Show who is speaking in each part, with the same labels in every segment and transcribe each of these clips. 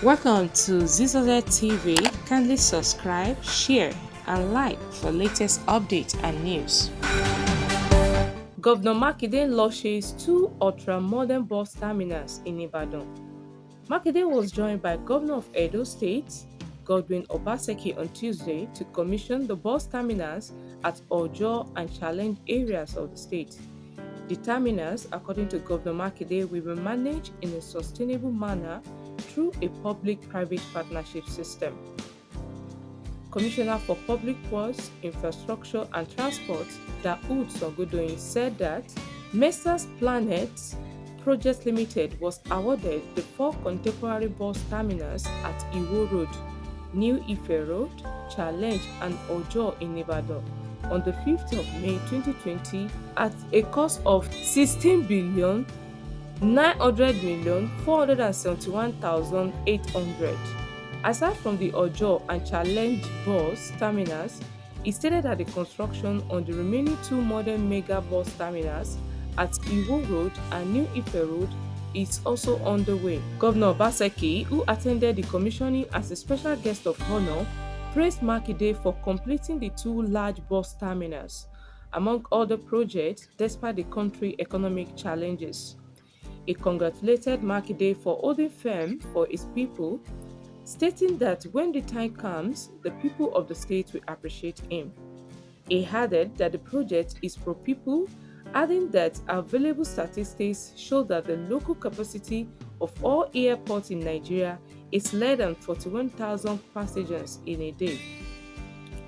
Speaker 1: Welcome to Zisodel TV. Kindly subscribe, share, and like for latest updates and news. Governor Makinde launches two ultra-modern bus terminals in Ibadan. Makinde was joined by Governor of Edo State, Godwin Obaseki, on Tuesday to commission the bus terminals at Ojo and Challenge areas of the state. The terminals, according to Governor Makinde, will be managed in a sustainable manner through a public-private partnership system. Commissioner for Public Works, Infrastructure and Transport, Daoud Songodoyin, said that Messrs Planet Project Limited was awarded the four contemporary bus terminals at Iwo Road, New Ife Road, Challenge and Ojo in Ibadan on the 5th of May 2020 at a cost of 16,900,471,800. Aside from the Ojo and Challenge bus terminals, he stated that the construction on the remaining two modern mega bus terminals at Iwo Road and New Ife Road is also underway. Governor Obaseki, who attended the commissioning as a special guest of honor, praised Makinde for completing the two large bus terminals, among other projects, despite the country's economic challenges. He congratulated Makinde for holding firm for his people, stating that when the time comes, the people of the state will appreciate him. He added that the project is pro-people, adding that available statistics show that the local capacity of all airports in Nigeria is less than 41,000 passengers in a day,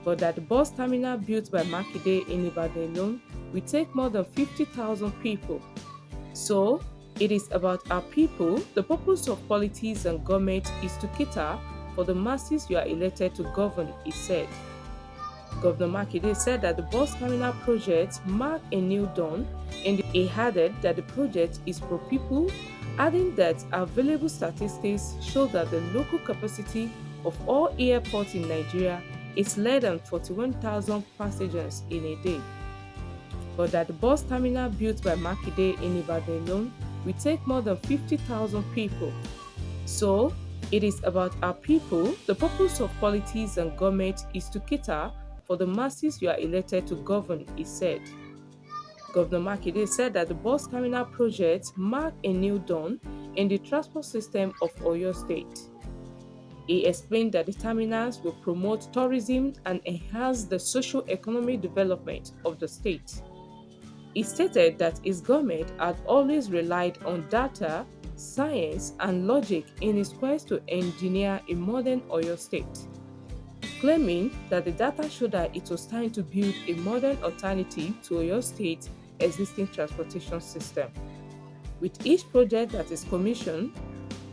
Speaker 1: but that the bus terminal built by Makinde in Ibadan alone will take more than 50,000 people. So, it is about our people. The purpose of politics and government is to cater for the masses you are elected to govern, he said. Governor Makinde said that the bus terminal project marked a new dawn, and he added that the project is pro-people, adding that available statistics show that the local capacity of all airports in Nigeria is less than 41,000 passengers in a day, but that the bus terminal built by Makinde in Ibadan alone will take more than 50,000 people. So, it is about our people. The purpose of politics and government is to cater for the masses you are elected to govern, he said. Governor Makinde said that the bus terminal project marked a new dawn in the transport system of Oyo State. He explained that the terminals will promote tourism and enhance the socio-economic development of the state. He stated that his government had always relied on data, science, and logic in its quest to engineer a modern Oyo State, claiming that the data showed that it was time to build a modern alternative to Oyo State's existing transportation system. With each project that is commissioned,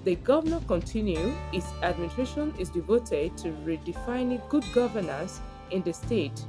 Speaker 1: the governor continued, his administration is devoted to redefining good governance in the state